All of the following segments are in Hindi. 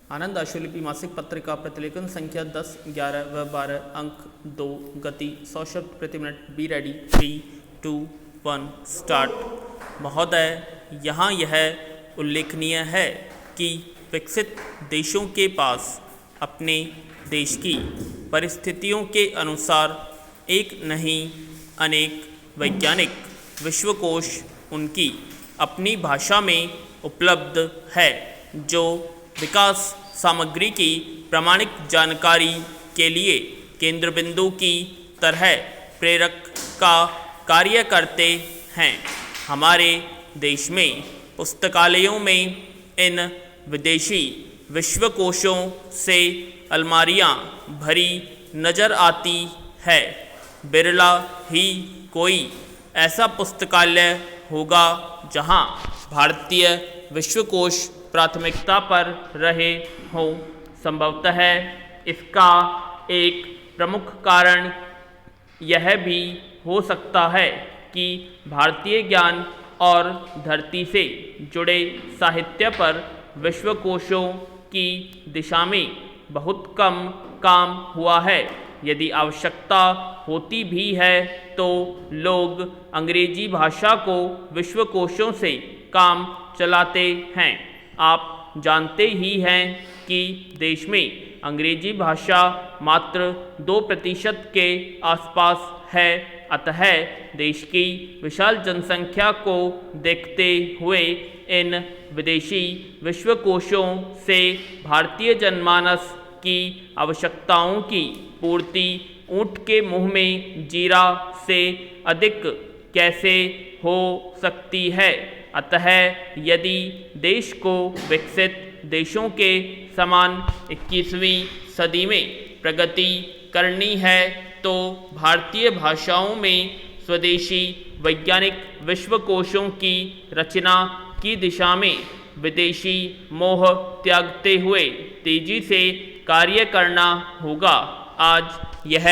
आनंद आशुलिपि मासिक पत्रिका प्रतिलेखन संख्या 10, 11 व 12, अंक 2, गति 100 शब्द प्रति मिनट। Be ready. 3, 2, 1 स्टार्ट। महोदय, यहाँ यह उल्लेखनीय है कि विकसित देशों के पास अपने देश की परिस्थितियों के अनुसार एक नहीं अनेक वैज्ञानिक विश्वकोश उनकी अपनी भाषा में उपलब्ध है, जो विकास सामग्री की प्रामाणिक जानकारी के लिए केंद्र बिंदु की तरह प्रेरक का कार्य करते हैं। हमारे देश में पुस्तकालयों में इन विदेशी विश्वकोशों से अलमारियां भरी नज़र आती है। बिरला ही कोई ऐसा पुस्तकालय होगा जहां भारतीय विश्वकोश प्राथमिकता पर रहे हों। संभवतः इसका एक प्रमुख कारण यह भी हो सकता है कि भारतीय ज्ञान और धरती से जुड़े साहित्य पर विश्वकोशों की दिशा में बहुत कम काम हुआ है। यदि आवश्यकता होती भी है तो लोग अंग्रेजी भाषा को विश्वकोशों से काम चलाते हैं। आप जानते ही हैं कि देश में अंग्रेजी भाषा मात्र 2% के आसपास है। अतः देश की विशाल जनसंख्या को देखते हुए इन विदेशी विश्वकोशों से भारतीय जनमानस की आवश्यकताओं की पूर्ति ऊंट के मुंह में जीरा से अधिक कैसे हो सकती है। अतः यदि देश को विकसित देशों के समान 21वीं सदी में प्रगति करनी है तो भारतीय भाषाओं में स्वदेशी वैज्ञानिक विश्वकोशों की रचना की दिशा में विदेशी मोह त्यागते हुए तेजी से कार्य करना होगा। आज यह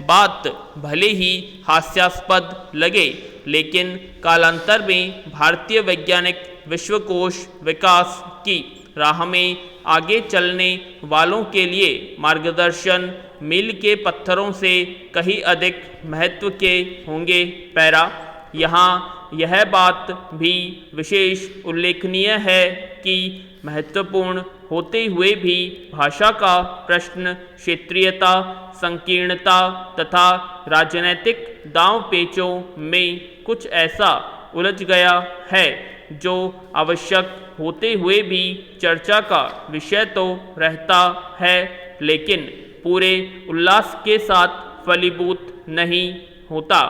बात भले ही हास्यास्पद लगे, लेकिन कालांतर में भारतीय वैज्ञानिक विश्वकोश विकास की राह में आगे चलने वालों के लिए मार्गदर्शन मील के पत्थरों से कहीं अधिक महत्व के होंगे। पैरा। यहाँ यह बात भी विशेष उल्लेखनीय है कि महत्वपूर्ण होते हुए भी भाषा का प्रश्न क्षेत्रीयता, संकीर्णता तथा राजनैतिक दांव पेचों में कुछ ऐसा उलझ गया है जो आवश्यक होते हुए भी चर्चा का विषय तो रहता है, लेकिन पूरे उल्लास के साथ फलीभूत नहीं होता।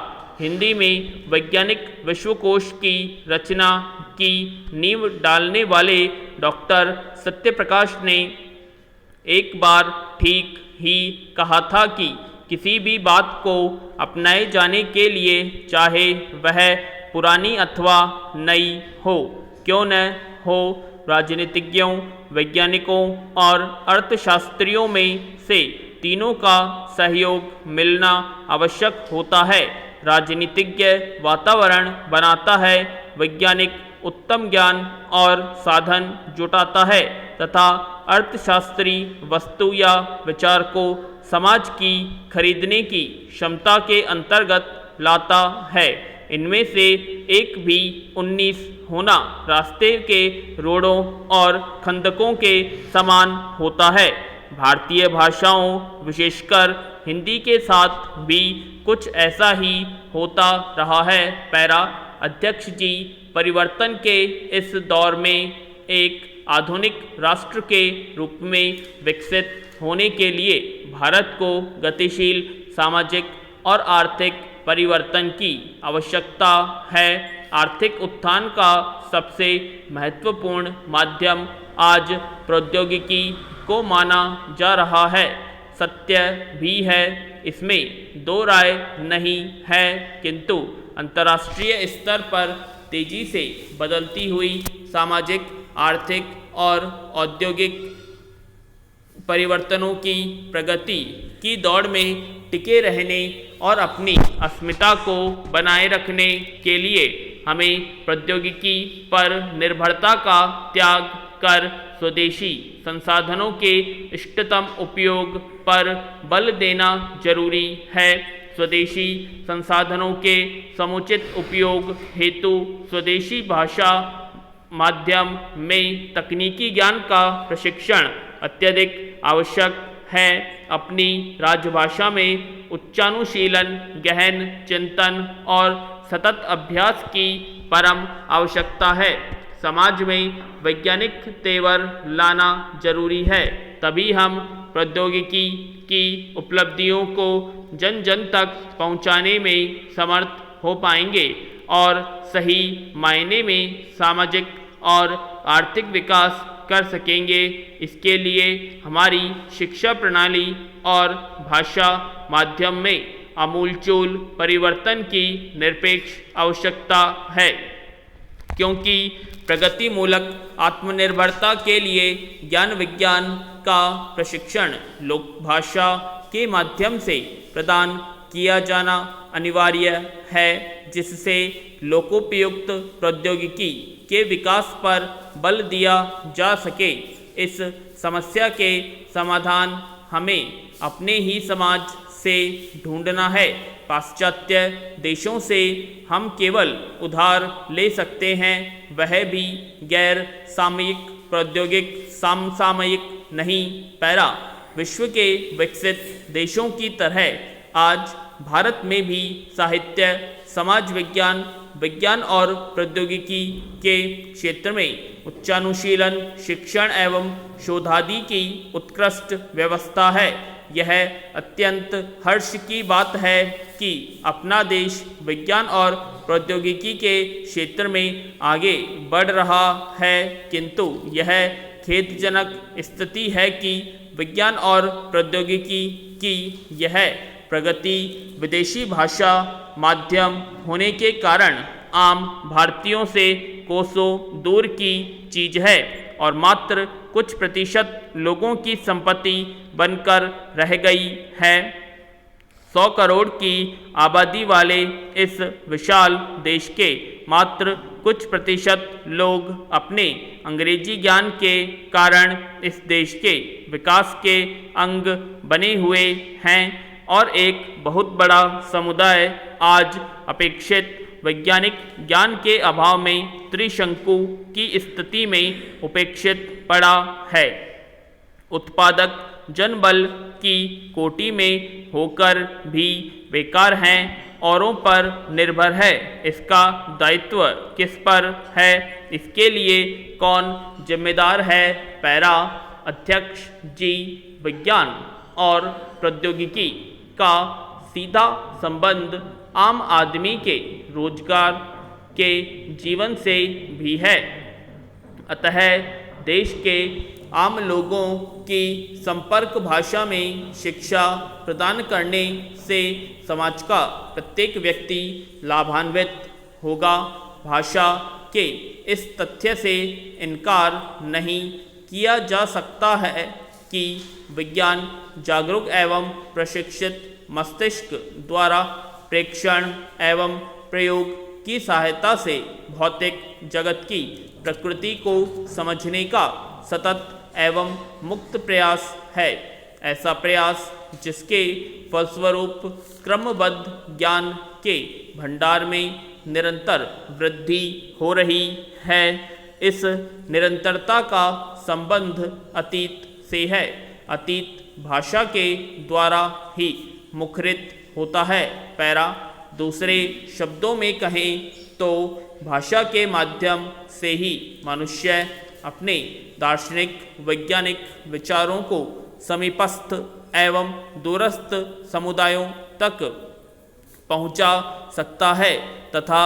हिंदी में वैज्ञानिक विश्वकोश की रचना की नींव डालने वाले डॉक्टर सत्यप्रकाश ने एक बार ठीक ही कहा था कि किसी भी बात को अपनाए जाने के लिए, चाहे वह पुरानी अथवा नई हो, क्यों न हो, राजनीतिज्ञों, वैज्ञानिकों और अर्थशास्त्रियों में से तीनों का सहयोग मिलना आवश्यक होता है। राजनीतिज्ञ वातावरण बनाता है, वैज्ञानिक उत्तम ज्ञान और साधन जुटाता है तथा अर्थशास्त्री वस्तु या विचार को समाज की खरीदने की क्षमता के अंतर्गत लाता है। इनमें से एक भी 19 होना रास्ते के रोड़ों और खंदकों के समान होता है। भारतीय भाषाओं, विशेषकर हिंदी के साथ भी कुछ ऐसा ही होता रहा है। पैरा। अध्यक्ष जी, परिवर्तन के इस दौर में एक आधुनिक राष्ट्र के रूप में विकसित होने के लिए भारत को गतिशील सामाजिक और आर्थिक परिवर्तन की आवश्यकता है। आर्थिक उत्थान का सबसे महत्वपूर्ण माध्यम आज प्रौद्योगिकी को माना जा रहा है। सत्य भी है, इसमें दो राय नहीं है, किंतु अंतर्राष्ट्रीय स्तर पर तेजी से बदलती हुई सामाजिक, आर्थिक और औद्योगिक परिवर्तनों की प्रगति की दौड़ में टिके रहने और अपनी अस्मिता को बनाए रखने के लिए हमें प्रौद्योगिकी पर निर्भरता का त्याग कर स्वदेशी संसाधनों के इष्टतम उपयोग पर बल देना जरूरी है। स्वदेशी संसाधनों के समुचित उपयोग हेतु स्वदेशी भाषा माध्यम में तकनीकी ज्ञान का प्रशिक्षण अत्यधिक आवश्यक है। अपनी राजभाषा में उच्चानुशीलन, गहन चिंतन और सतत अभ्यास की परम आवश्यकता है। समाज में वैज्ञानिक तेवर लाना जरूरी है, तभी हम प्रौद्योगिकी की उपलब्धियों को जन जन तक पहुंचाने में समर्थ हो पाएंगे और सही मायने में सामाजिक और आर्थिक विकास कर सकेंगे। इसके लिए हमारी शिक्षा प्रणाली और भाषा माध्यम में आमूलचूल परिवर्तन की निरपेक्ष आवश्यकता है, क्योंकि प्रगतिमूलक आत्मनिर्भरता के लिए ज्ञान विज्ञान का प्रशिक्षण लोक भाषा के माध्यम से प्रदान किया जाना अनिवार्य है, जिससे लोकोपयुक्त प्रौद्योगिकी के विकास पर बल दिया जा सके। इस समस्या के समाधान हमें अपने ही समाज से ढूंढना है। पाश्चात्य देशों से हम केवल उधार ले सकते हैं, वह भी गैर सामयिक प्रौद्योगिक समसामयिक नहीं। पैरा विश्व के विकसित देशों की तरह आज भारत में भी साहित्य, समाज विज्ञान, विज्ञान और प्रौद्योगिकी के क्षेत्र में उच्चानुशीलन, शिक्षण एवं शोधादि की उत्कृष्ट व्यवस्था है। यह अत्यंत हर्ष की बात है कि अपना देश विज्ञान और प्रौद्योगिकी के क्षेत्र में आगे बढ़ रहा है, किंतु यह खेदजनक स्थिति है कि विज्ञान और प्रौद्योगिकी की यह प्रगति विदेशी भाषा माध्यम होने के कारण आम भारतीयों से कोसों दूर की चीज है और मात्र कुछ प्रतिशत लोगों की संपत्ति बनकर रह गई है। 100 करोड़ की आबादी वाले इस विशाल देश के मात्र कुछ प्रतिशत लोग अपने अंग्रेजी ज्ञान के कारण इस देश के विकास के अंग बने हुए हैं और एक बहुत बड़ा समुदाय आज अपेक्षित वैज्ञानिक ज्ञान के अभाव में त्रिशंकु की स्थिति में उपेक्षित पड़ा है। उत्पादक जनबल की कोटि में होकर भी बेकार हैं, औरों पर निर्भर है। इसका दायित्व किस पर है? इसके लिए कौन जिम्मेदार है? पैरा अध्यक्ष जी, विज्ञान और प्रौद्योगिकी का सीधा संबंध आम आदमी के रोजगार के जीवन से भी है। अतः देश के आम लोगों की संपर्क भाषा में शिक्षा प्रदान करने से समाज का प्रत्येक व्यक्ति लाभान्वित होगा। भाषा के इस तथ्य से इनकार नहीं किया जा सकता है कि विज्ञान जागरूक एवं प्रशिक्षित मस्तिष्क द्वारा प्रेक्षण एवं प्रयोग की सहायता से भौतिक जगत की प्रकृति को समझने का सतत एवं मुक्त प्रयास है। ऐसा प्रयास जिसके फलस्वरूप क्रमबद्ध ज्ञान के भंडार में निरंतर वृद्धि हो रही है। इस निरंतरता का संबंध अतीत से है। अतीत भाषा के द्वारा ही मुखरित होता है। पैरा दूसरे शब्दों में कहें तो भाषा के माध्यम से ही मनुष्य अपने दार्शनिक वैज्ञानिक विचारों को समीपस्थ एवं दूरस्थ समुदायों तक पहुंचा सकता है तथा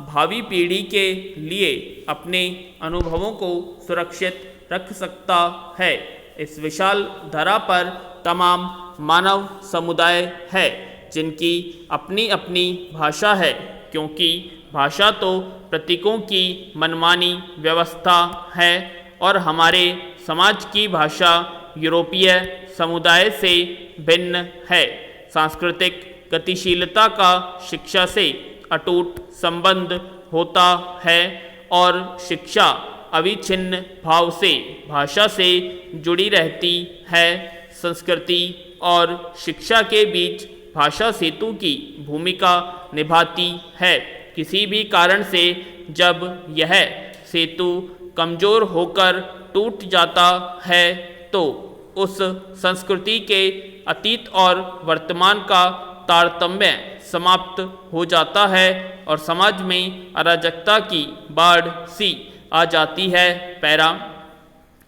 भावी पीढ़ी के लिए अपने अनुभवों को सुरक्षित रख सकता है। इस विशाल धरा पर तमाम मानव समुदाय है जिनकी अपनी अपनी भाषा है, क्योंकि भाषा तो प्रतीकों की मनमानी व्यवस्था है और हमारे समाज की भाषा यूरोपीय समुदाय से भिन्न है। सांस्कृतिक गतिशीलता का शिक्षा से अटूट संबंध होता है और शिक्षा अविच्छिन्न भाव से भाषा से जुड़ी रहती है। संस्कृति और शिक्षा के बीच भाषा सेतु की भूमिका निभाती है। किसी भी कारण से जब यह सेतु कमज़ोर होकर टूट जाता है तो उस संस्कृति के अतीत और वर्तमान का तारतम्य समाप्त हो जाता है और समाज में अराजकता की बाढ़ सी आ जाती है। पैरा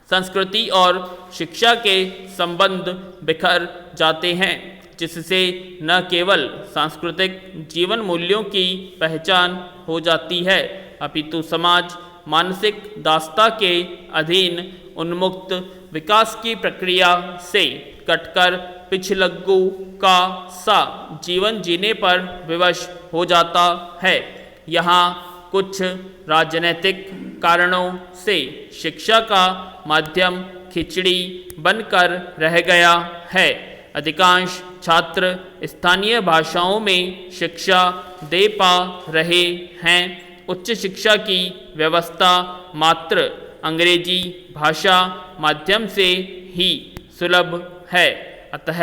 संस्कृति और शिक्षा के संबंध बिखर जाते हैं, जिससे न केवल सांस्कृतिक जीवन मूल्यों की पहचान हो जाती है अपितु समाज मानसिक दासता के अधीन उन्मुक्त विकास की प्रक्रिया से कटकर पिछलग्गू का सा जीवन जीने पर विवश हो जाता है। यहाँ कुछ राजनैतिक कारणों से शिक्षा का माध्यम खिचड़ी बनकर रह गया है। अधिकांश छात्र स्थानीय भाषाओं में शिक्षा दे पा रहे हैं। उच्च शिक्षा की व्यवस्था मात्र अंग्रेजी भाषा माध्यम से ही सुलभ है। अतः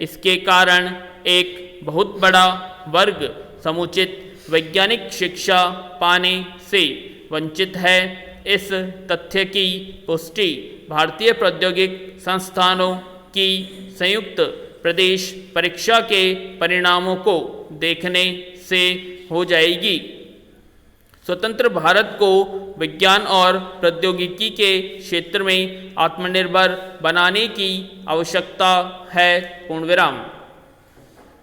इसके कारण एक बहुत बड़ा वर्ग समुचित वैज्ञानिक शिक्षा पाने से वंचित है। इस तथ्य की पुष्टि भारतीय प्रौद्योगिक संस्थानों की संयुक्त प्रदेश परीक्षा के परिणामों को देखने से हो जाएगी। स्वतंत्र भारत को विज्ञान और प्रौद्योगिकी के क्षेत्र में आत्मनिर्भर बनाने की आवश्यकता है। पूर्णविराम।